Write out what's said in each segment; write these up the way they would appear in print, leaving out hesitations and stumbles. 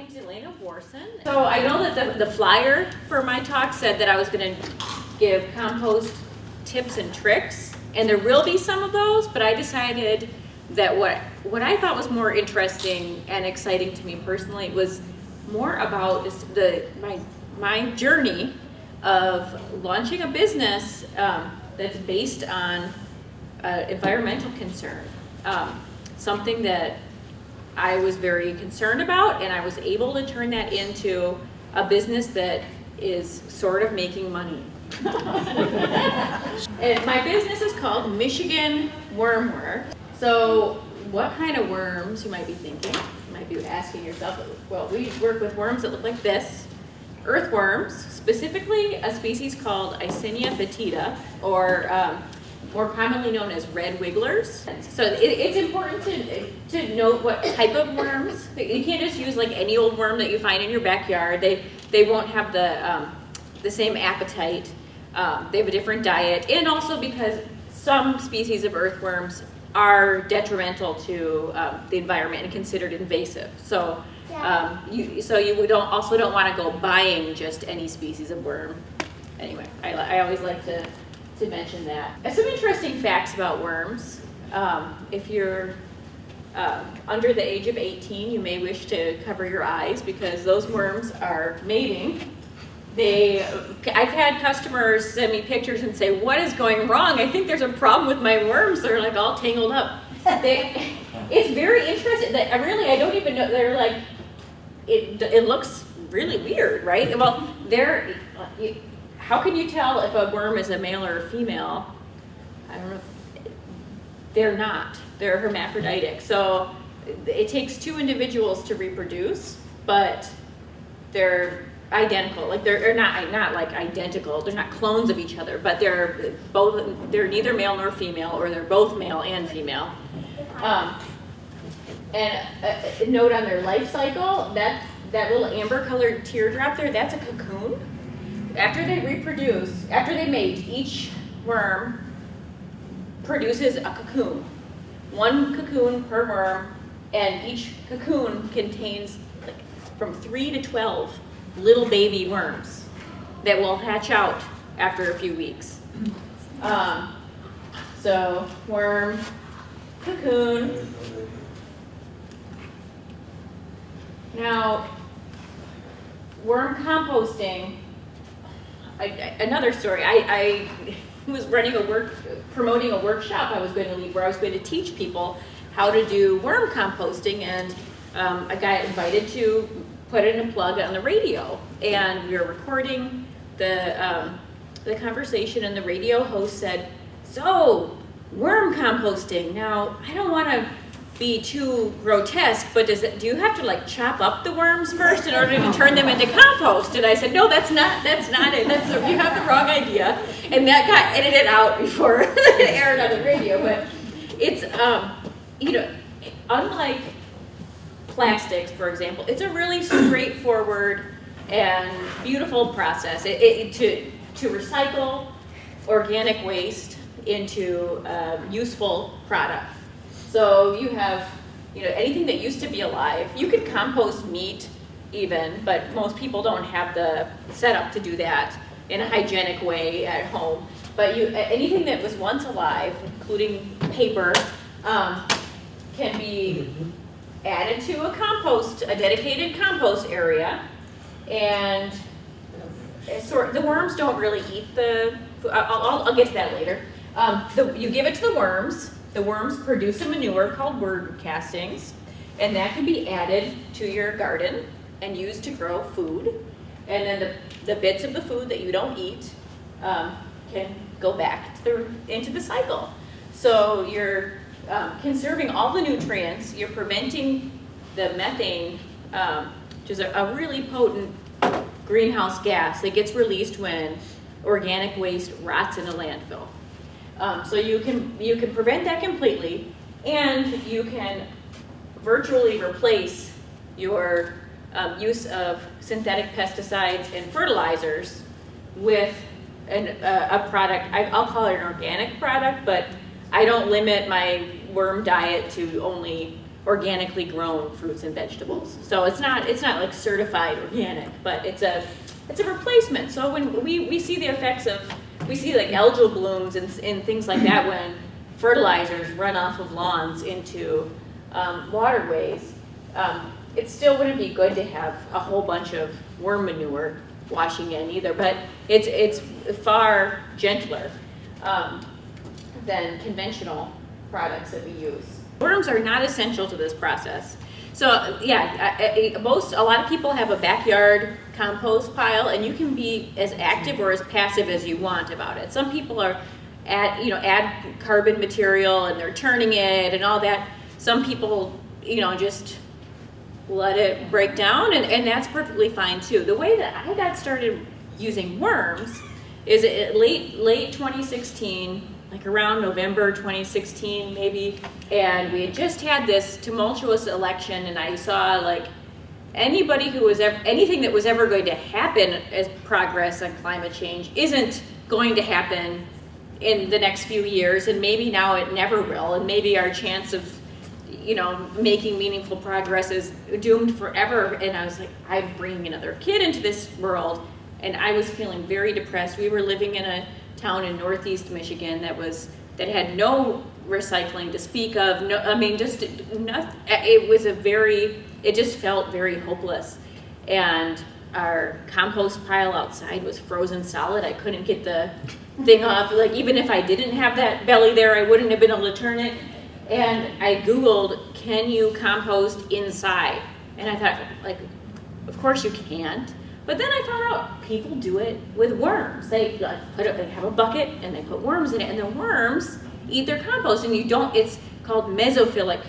name's Elena Warson. So I know that the flyer for my talk said that I was going to give compost tips and tricks, and there will be some of those, but I decided that what I thought was more interesting and exciting to me personally was more about just my journey of launching a business that's based on environmental concern. Something that I was very concerned about, and I was able to turn that into a business that is sort of making money. And my business is called Michigan Wormwork. So what kind of worms, you might be thinking? You might be asking yourself, well, we work with worms that look like this. Earthworms, specifically a species called Icenia fetida, or more commonly known as red wigglers. So it's important to note what type of worms. You can't just use like any old worm that you find in your backyard. They won't have the same appetite. They have a different diet, and also because some species of earthworms are detrimental to the environment and considered invasive. So you also don't want to go buying just any species of worm. Anyway, I always like to mention that. Some interesting facts about worms. If you're under the age of 18, you may wish to cover your eyes because those worms are mating. I've had customers send me pictures and say, what is going wrong? I think there's a problem with my worms. They're like all tangled up. It's very interesting. I don't even know. They're like, it looks really weird, right? Well, how can you tell if a worm is a male or a female? I don't know. They're not. They're hermaphroditic. So it takes two individuals to reproduce, but they're identical. Like they're not like identical. They're not clones of each other, but they're neither male nor female, or they're both male and female. And a note on their life cycle, that little amber colored teardrop there, that's a cocoon. After they reproduce, after they mate, each worm produces a cocoon. One cocoon per worm, and each cocoon contains like from 3 to 12 little baby worms that will hatch out after a few weeks. So worm, cocoon. Now, worm composting. Another story. I was promoting a workshop I was going to lead where I was going to teach people how to do worm composting, and I got invited to put in a plug on the radio, and we were recording the conversation, and the radio host said, "So, worm composting. Now, I don't want to be too grotesque, but do you have to like chop up the worms first in order to turn them into compost?" And I said, "No, that's not it. You have the wrong idea." And that got edited out before it aired on the radio. But it's unlike plastics, for example, it's a really straightforward and beautiful process to recycle organic waste into useful product. So you have, anything that used to be alive. You could compost meat even, but most people don't have the setup to do that in a hygienic way at home. But anything that was once alive, including paper, can be added to a dedicated compost area. And the worms don't really eat the food. I'll get to that later. You give it to the worms. The worms produce a manure called worm castings, and that can be added to your garden and used to grow food. And then the bits of the food that you don't eat can go back into the cycle. So you're conserving all the nutrients, you're preventing the methane, which is a really potent greenhouse gas that gets released when organic waste rots in a landfill. So you can prevent that completely, and you can virtually replace your use of synthetic pesticides and fertilizers with a product. I'll call it an organic product, but I don't limit my worm diet to only organically grown fruits and vegetables. So it's not like certified organic, but it's a replacement. So when we see the effects of, we see like algal blooms and things like that when fertilizers run off of lawns into waterways, it still wouldn't be good to have a whole bunch of worm manure washing in either, but it's far gentler than conventional products that we use. Worms are not essential to this process. So yeah, a lot of people have a backyard compost pile, and you can be as active or as passive as you want about it. Some people are add carbon material and they're turning it and all that. Some people, just let it break down, and that's perfectly fine too. The way that I got started using worms is late 2016, like around November 2016 maybe, and we had just had this tumultuous election, and I saw like anybody who was anything that was ever going to happen as progress on climate change isn't going to happen in the next few years, and maybe now it never will, and maybe our chance of making meaningful progress is doomed forever. And I was like, I'm bringing another kid into this world, and I was feeling very depressed. We were living in a town in northeast Michigan that had no recycling to speak of. No, I mean, just nothing. It just felt very hopeless. And our compost pile outside was frozen solid. I couldn't get the thing off. Like, even if I didn't have that belly there, I wouldn't have been able to turn it. And I Googled, can you compost inside? And I thought, like, of course you can't. But then I found out people do it with worms. They have a bucket and they put worms in it, and the worms eat their compost. And it's called mesophilic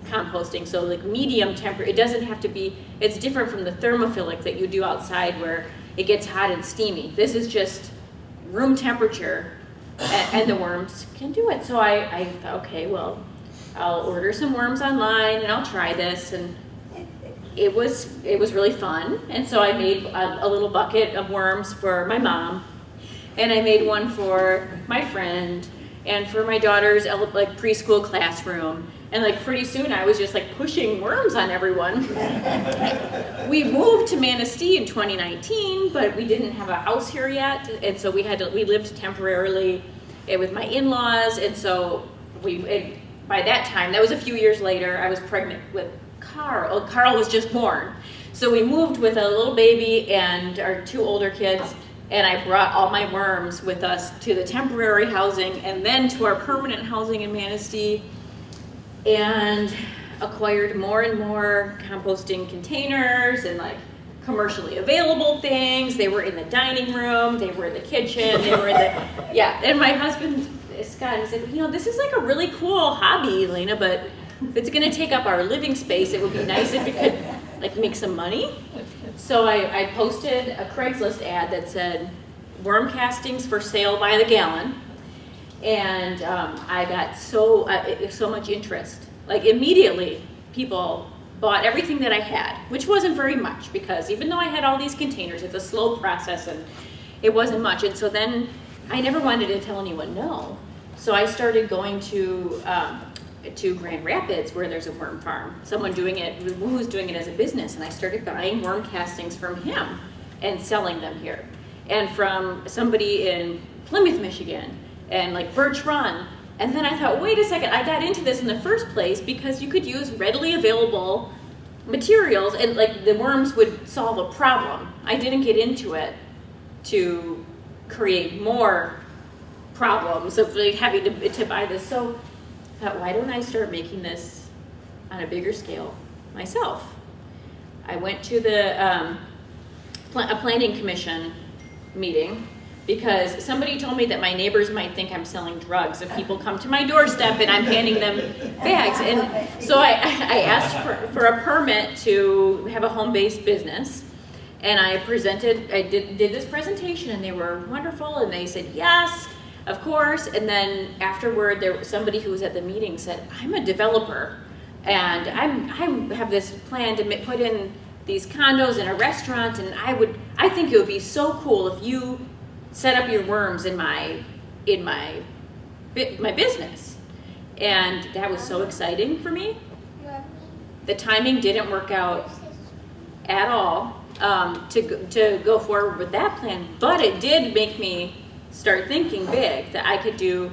composting, so like medium temperature. It doesn't have to be, it's different from the thermophilic that you do outside where it gets hot and steamy. This is just room temperature, and the worms can do it. So I thought, okay, well, I'll order some worms online and I'll try this. And it was really fun. And so I made a little bucket of worms for my mom, and I made one for my friend and for my daughter's like preschool classroom. And like pretty soon I was just like pushing worms on everyone. We moved to Manistee in 2019, but we didn't have a house here yet. And so we lived temporarily with my in-laws. And so by that time, that was a few years later, I was pregnant with Carl. Carl was just born. So we moved with a little baby and our two older kids, and I brought all my worms with us to the temporary housing and then to our permanent housing in Manistee, and acquired more and more composting containers and like commercially available things. They were in the dining room, they were in the kitchen, they were in the, yeah. And my husband, Scott, he said, this is like a really cool hobby, Elena, but if it's gonna take up our living space, it would be nice if it could like make some money. So I posted a Craigslist ad that said, worm castings for sale by the gallon. And I got so much interest. Like immediately, people bought everything that I had, which wasn't very much, because even though I had all these containers, it's a slow process and it wasn't much. And so then I never wanted to tell anyone no. So I started going to Grand Rapids, where there's a worm farm, someone doing it, who's doing it as a business, and I started buying worm castings from him and selling them here. And from somebody in Plymouth, Michigan, and like Birch Run. And then I thought, wait a second, I got into this in the first place because you could use readily available materials, and like the worms would solve a problem. I didn't get into it to create more problems of like having to buy this. So I thought, why don't I start making this on a bigger scale myself? I went to a planning commission meeting because somebody told me that my neighbors might think I'm selling drugs if people come to my doorstep and I'm handing them bags. And so I asked for a permit to have a home-based business. And I did this presentation, and they were wonderful, and they said, yes, of course. And then afterward, there was somebody who was at the meeting said, I'm a developer, and I have this plan to put in these condos and a restaurant, and I think it would be so cool if you set up your worms in my business. And that was so exciting for me. The timing didn't work out at all to go forward with that plan, but it did make me start thinking big, that I could do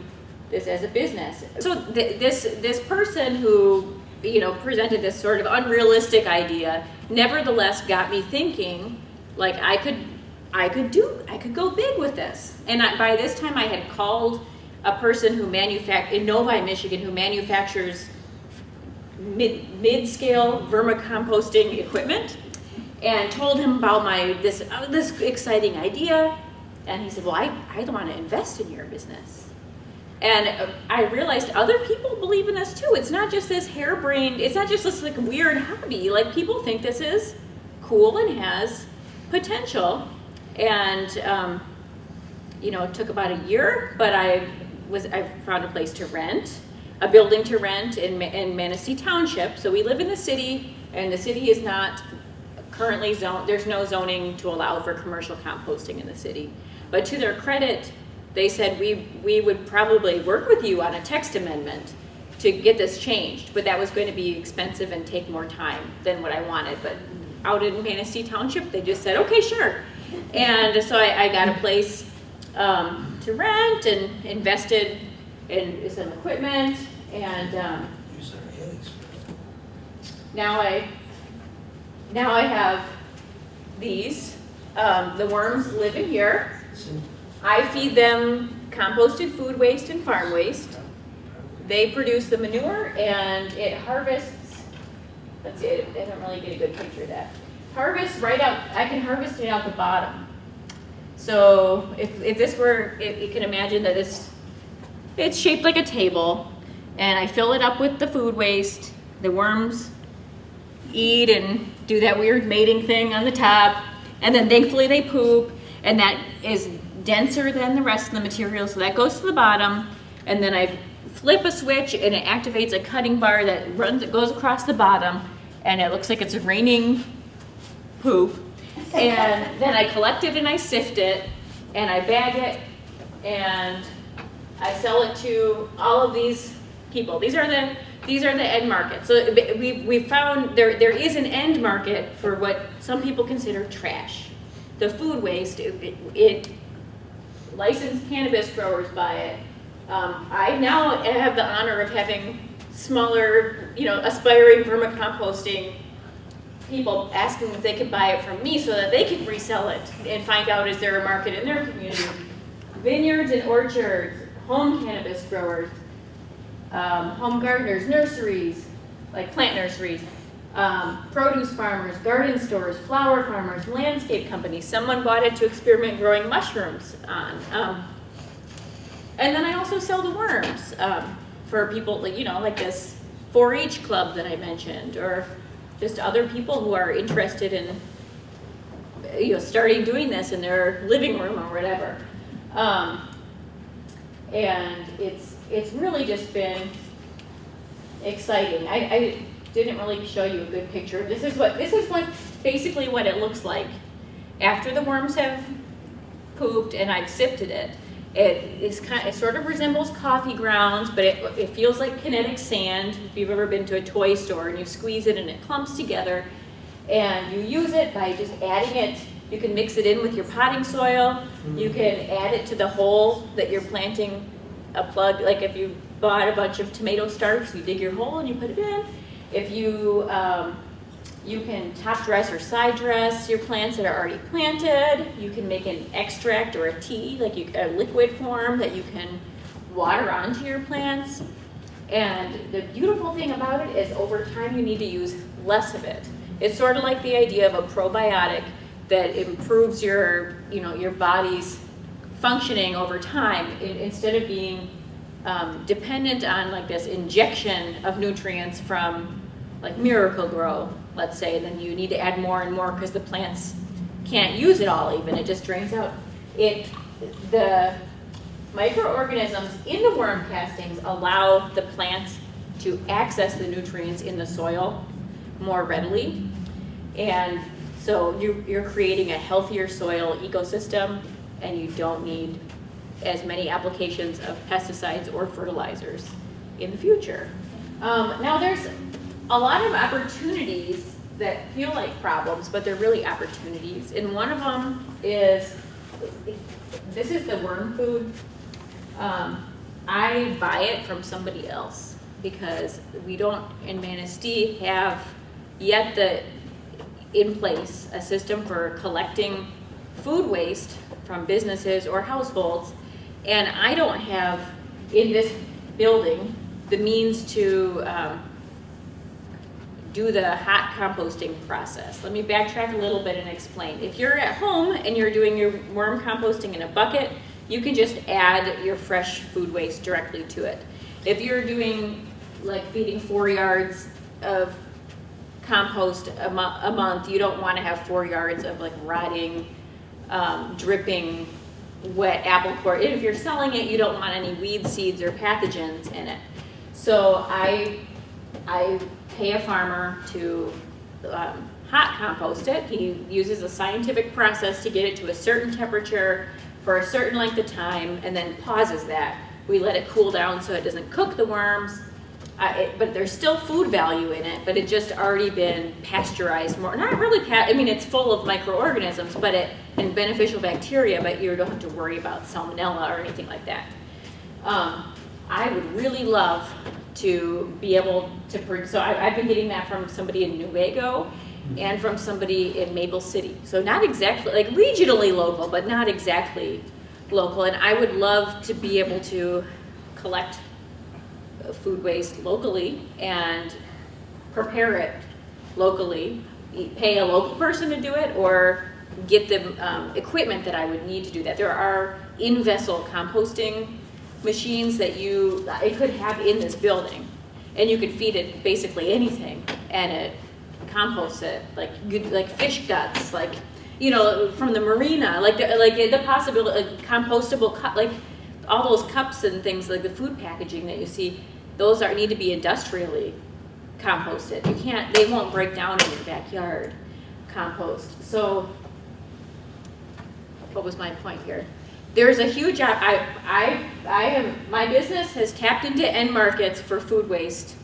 this as a business. So this person who, you know, presented this sort of unrealistic idea nevertheless got me thinking, like, I could go big with this. And by this time I had called a person who in Novi, Michigan, who manufactures mid-scale vermicomposting equipment, and told him about this exciting idea. And he said, well, I don't want to invest in your business. And I realized other people believe in this too. It's not just this harebrained, it's not just this like weird hobby. Like, people think this is cool and has potential. And you know, it took about a year, but I found a place to rent, a building to rent in Manistee Township. So we live in the city, and the city is not currently zoned. There's no zoning to allow for commercial composting in the city. But to their credit, they said we would probably work with you on a text amendment to get this changed, but that was going to be expensive and take more time than what I wanted. But out in Manistee Township, they just said, okay, sure. And so I got a place to rent and invested in some equipment, and now I have these. The worms live in here. I feed them composted food waste and farm waste. They produce the manure, and it harvests. Let's see, I don't really get a good picture of that. Harvest right out. I can harvest it out the bottom. So if this were, you can imagine that it's shaped like a table, and I fill it up with the food waste. The worms eat and do that weird mating thing on the top, and then thankfully they poop, and that is denser than the rest of the material, so that goes to the bottom. And then I flip a switch, and it activates a cutting bar that goes across the bottom, and it looks like it's raining poop. And then I collect it and I sift it and I bag it and I sell it to all of these people. These are the end markets. So we found there is an end market for what some people consider trash. The food waste, it licensed cannabis growers buy it. I now have the honor of having smaller, aspiring vermicomposting people asking if they could buy it from me so that they can resell it and find out, is there a market in their community. Vineyards and orchards, home cannabis growers, home gardeners, nurseries, like plant nurseries, produce farmers, garden stores, flower farmers, landscape companies. Someone bought it to experiment growing mushrooms on. And then I also sell the worms for people, like this 4-H club that I mentioned, or just other people who are interested in, starting doing this in their living room or whatever. And it's really just been exciting. I didn't really show you a good picture. This is basically what it looks like after the worms have pooped and I've sifted it. It sort of resembles coffee grounds, but it feels like kinetic sand. If you've ever been to a toy store and you squeeze it and it clumps together, and you use it by just adding it. You can mix it in with your potting soil. You can add it to the hole that you're planting a plug. Like if you bought a bunch of tomato starts, you dig your hole and you put it in. If you you can top dress or side dress your plants that are already planted. You can make an extract or a tea, like a liquid form that you can water onto your plants. And the beautiful thing about it is over time you need to use less of it. It's sort of like the idea of a probiotic that improves your body's functioning over time. Instead of being dependent on like this injection of nutrients from like Miracle-Gro, let's say, then you need to add more and more because the plants can't use it all even. It just drains out. The microorganisms in the worm castings allow the plants to access the nutrients in the soil more readily. And so you're creating a healthier soil ecosystem, and you don't need as many applications of pesticides or fertilizers in the future. Now a lot of opportunities that feel like problems, but they're really opportunities. And one of them is, this is the worm food. I buy it from somebody else because we don't in Manistee have yet in place a system for collecting food waste from businesses or households, and I don't have in this building the means to do the hot composting process. Let me backtrack a little bit and explain. If you're at home and you're doing your worm composting in a bucket, you can just add your fresh food waste directly to it. If you're doing, like, feeding 4 yards of compost a month, you don't want to have 4 yards of, like, rotting, dripping, wet apple core. If you're selling it, you don't want any weed seeds or pathogens in it. So I pay a farmer to hot compost it. He uses a scientific process to get it to a certain temperature for a certain length of time, and then pauses that. We let it cool down so it doesn't cook the worms, but there's still food value in it, but it's just already been pasteurized more. Not really, I mean, it's full of microorganisms and beneficial bacteria, but you don't have to worry about salmonella or anything like that. I would really love to be able to, so I've been getting that from somebody in Newaygo and from somebody in Maple City. So not exactly, like regionally local, but not exactly local. And I would love to be able to collect food waste locally and prepare it locally, pay a local person to do it, or get the equipment that I would need to do that. There are in-vessel composting machines that it could have in this building, and you could feed it basically anything, and it composts it like fish guts, like, you know, from the marina, like the possibility, like compostable cup, like all those cups and things, like the food packaging that you see, those need to be industrially composted. They won't break down in your backyard compost. So what was my point here? There's a huge, my business has tapped into end markets for food waste,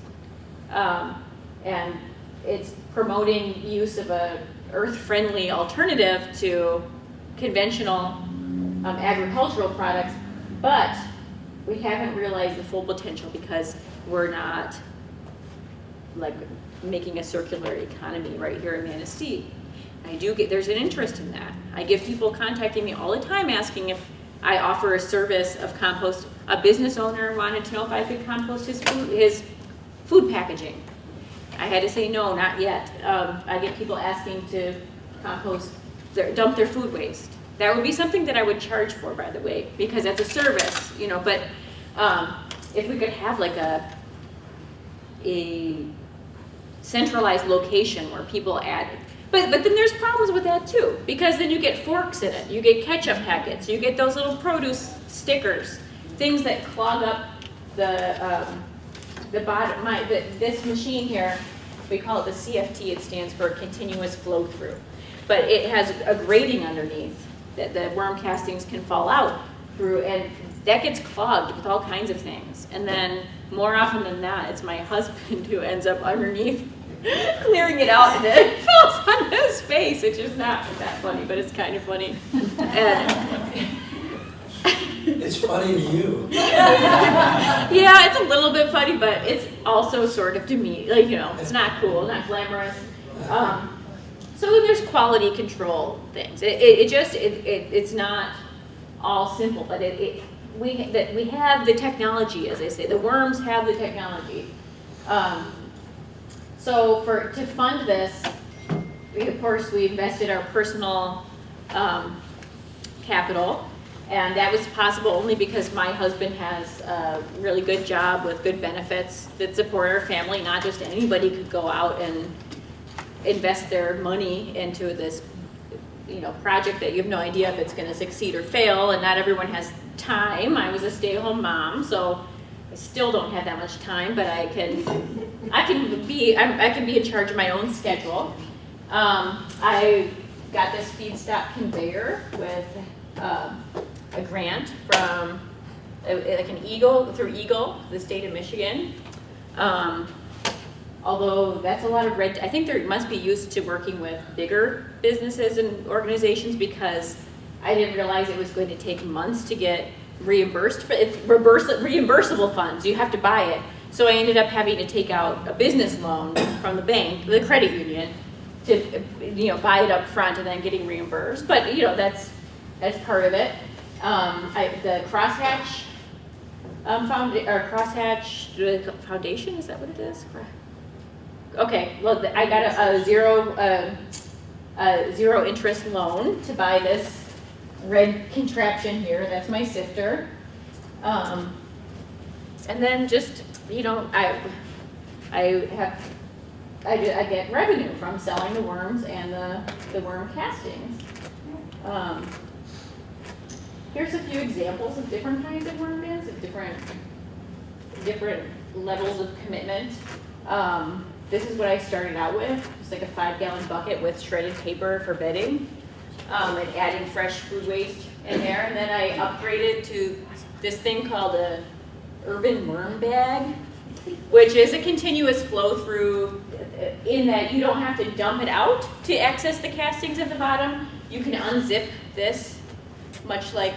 and it's promoting use of a earth-friendly alternative to conventional agricultural products, but we haven't realized the full potential because we're not, like, making a circular economy right here in Manistee. There's an interest in that. I get people contacting me all the time asking if I offer a service of compost. A business owner wanted to know if I could compost his food packaging. I had to say no, not yet. I get people asking to compost, dump their food waste. That would be something that I would charge for, by the way, because that's a service, you know. But if we could have like a centralized location where people add it. But then there's problems with that too, because then you get forks in it, you get ketchup packets, you get those little produce stickers, things that clog up the bottom. This machine here, we call it the CFT. It stands for continuous flow through, but it has a grating underneath that the worm castings can fall out through, and that gets clogged with all kinds of things. And then more often than not, it's my husband who ends up underneath clearing it out, and it falls on his face, which is not that funny, but it's kind of funny. It's funny to you. Yeah, it's a little bit funny, but it's also sort of to me, like, you know, it's not cool, not glamorous. So then there's quality control things. It's not all simple, but we have the technology, as I say. The worms have the technology. So to fund this, we invested our personal capital, and that was possible only because my husband has a really good job with good benefits that support our family. Not just anybody could go out and invest their money into this, you know, project that you have no idea if it's going to succeed or fail, and not everyone has time. I was a stay-at-home mom, so I still don't have that much time, but I can be in charge of my own schedule. I got this feedstock conveyor with a grant from through Eagle, the state of Michigan. although that's a lot of red, I think they must be used to working with bigger businesses and organizations, because I didn't realize it was going to take months to get reimbursed for it's reimbursable funds. You have to buy it. So I ended up having to take out a business loan from the bank, the credit union, to buy it up front and then getting reimbursed. But that's part of it. The Crosshatch Crosshatch Foundation, is that what it is? Okay, well I got a zero interest loan to buy this red contraption here. That's my sifter. And then just I get revenue from selling the worms and the worm castings. Here's a few examples of different kinds of worm bins, of different levels of commitment. This is what I started out with, just like a 5-gallon bucket with shredded paper for bedding, and adding fresh food waste in there. And then I upgraded to this thing called a urban worm bag, which is a continuous flow through, in that you don't have to dump it out to access the castings at the bottom. You can unzip this, much like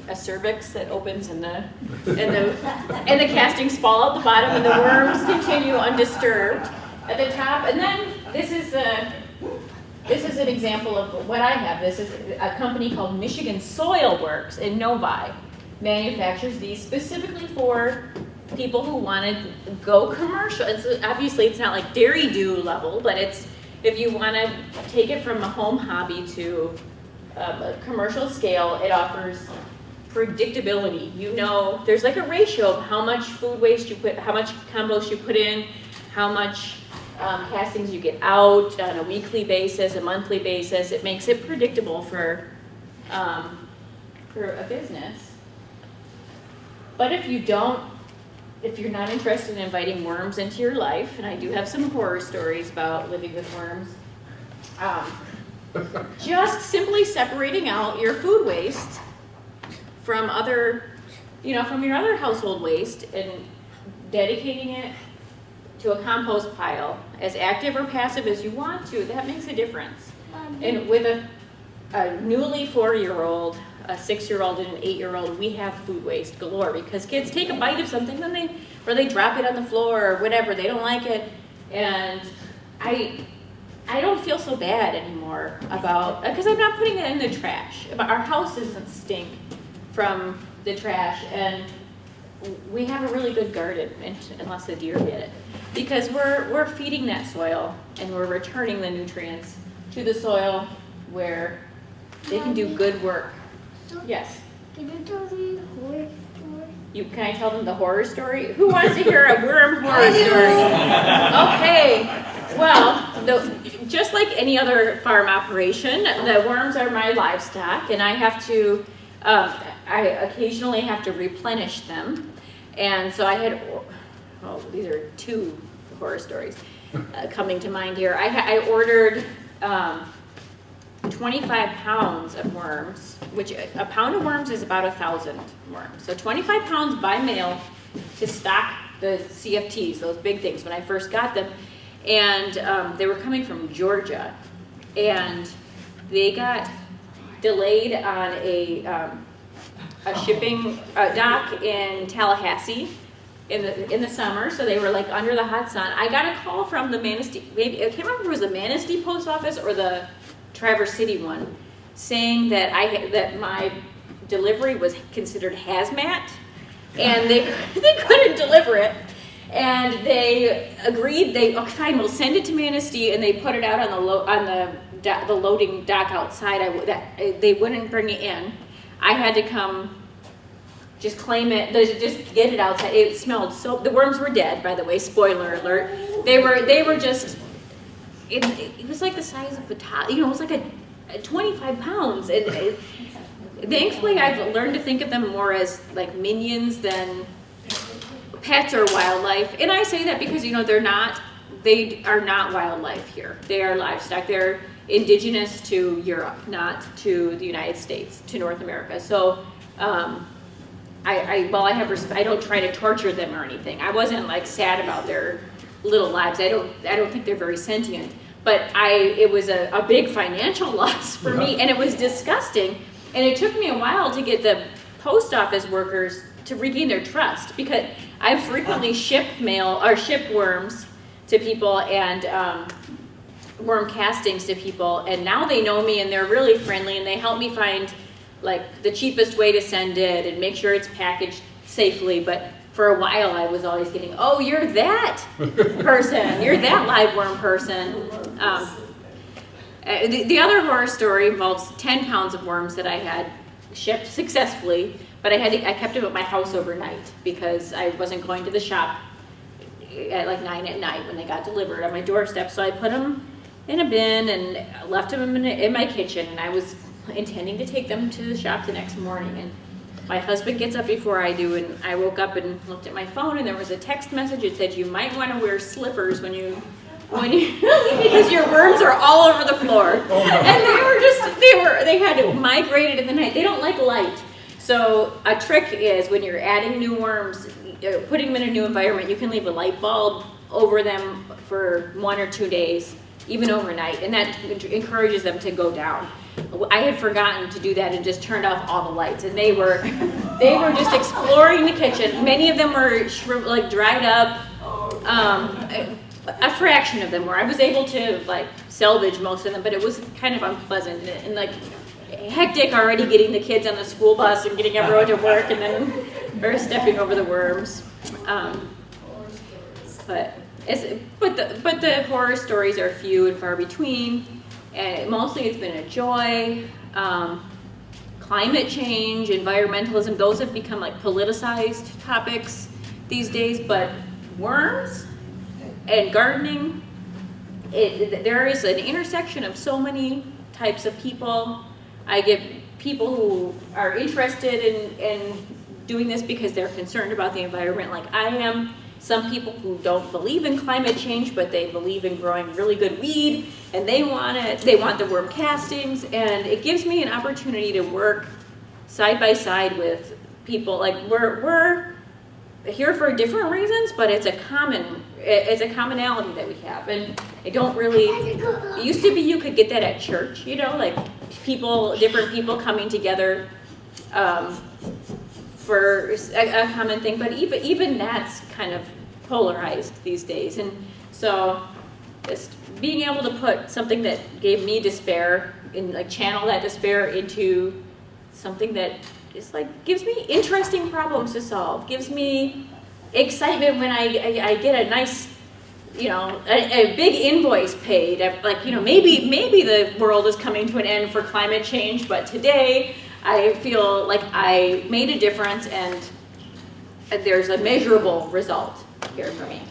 a cervix that opens and the castings fall out the bottom and the worms continue undisturbed at the top. And then this is an example of what I have. This is a company called Michigan Soil Works in Novi. Manufactures these specifically for people who want to go commercial. Obviously it's not like Dairy Dew level, but it's if you want to take it from a home hobby to a commercial scale. It offers predictability. There's like a ratio of how much food waste you put, how much compost you put in, how much castings you get out on a weekly basis, a monthly basis. It makes it predictable for a business. But if you're not interested in inviting worms into your life, and I do have some horror stories about living with worms, just simply separating out your food waste from from your other household waste and dedicating it to a compost pile, as active or passive as you want to, that makes a difference. And with a newly 4-year-old, a 6-year-old, and an 8-year-old, we have food waste galore, because kids take a bite of something, then they drop it on the floor or whatever, they don't like it. And I don't feel so bad anymore because I'm not putting it in the trash. Our house doesn't stink from the trash, and we have a really good garden, unless the deer get it, because we're feeding that soil and we're returning the nutrients to the soil where they can do good work. Yes. Can you tell me the horror story? Can I tell them the horror story? Who wants to hear a worm horror story? Okay. Well, just like any other farm operation, the worms are my livestock, and I occasionally have to replenish them. And so I had, these are 2 horror stories coming to mind here. I ordered 25 pounds of worms, which a pound of worms is about 1,000 worms. So 25 pounds by mail to stock the CFTs, those big things, when I first got them. And they were coming from Georgia. And they got delayed on a shipping dock in Tallahassee in the summer, so they were like under the hot sun. I got a call from the Manistee, maybe I can't remember if it was the Manistee post office or the Traverse City one, saying that that my delivery was considered hazmat, and they couldn't deliver it. And they agreed. Fine, we'll send it to Manistee, and they put it out on the loading dock outside. They wouldn't bring it in. I had to come, just claim it, just get it outside. It smelled so. The worms were dead, by the way. Spoiler alert. They were just. It was like the size of a tot. It was like a 25 pounds. Thankfully, I've learned to think of them more as like minions than pets or wildlife. And I say that because they are not wildlife here. They are livestock. They're indigenous to Europe, not to the United States, to North America. So I don't try to torture them or anything. I wasn't like sad about their little lives. I don't think they're very sentient. But it was a big financial loss for me, and it was disgusting. And it took me a while to get the post office workers to regain their trust, because I frequently ship mail or ship worms to people and worm castings to people, and now they know me and they're really friendly and they help me find like the cheapest way to send it and make sure it's packaged safely. But for a while I was always getting, oh, you're that person, you're that live worm person. The other horror story involves 10 pounds of worms that I had shipped successfully, but I kept them at my house overnight because I wasn't going to the shop at like 9 at night when they got delivered on my doorstep. So I put them in a bin and left them in my kitchen, and I was intending to take them to the shop the next morning. And my husband gets up before I do, and I woke up and looked at my phone, and there was a text message. It said, you might want to wear slippers when you because your worms are all over the floor. And they had migrated in the night. They don't like light. So a trick is when you're adding new worms, putting them in a new environment, you can leave a light bulb over them for 1 or 2 days, even overnight, and that encourages them to go down. I had forgotten to do that and just turned off all the lights, and they were just exploring the kitchen. Many of them were like dried up. A fraction of them were. I was able to like salvage most of them, but it was kind of unpleasant and like hectic already getting the kids on the school bus and getting everyone to work, and then they're stepping over the worms. But the horror stories are few and far between, and mostly it's been a joy. Climate change, environmentalism, those have become like politicized topics these days, but worms and gardening, there is an intersection of so many types of people. I get people who are interested in doing this because they're concerned about the environment like I am. Some people who don't believe in climate change, but they believe in growing really good weed, and they want the worm castings, and it gives me an opportunity to work side by side with people. Like we're here for different reasons, but it's a commonality that we have. And I don't really, it used to be you could get that at church, you know, like different people coming together for a common thing, but even that's kind of polarized these days. And so just being able to put something that gave me despair and like channel that despair into something that is like gives me interesting problems to solve, gives me excitement when I get a nice, you know, a big invoice paid. Like, you know, maybe the world is coming to an end for climate change, but today I feel like I made a difference and there's a measurable result here for me.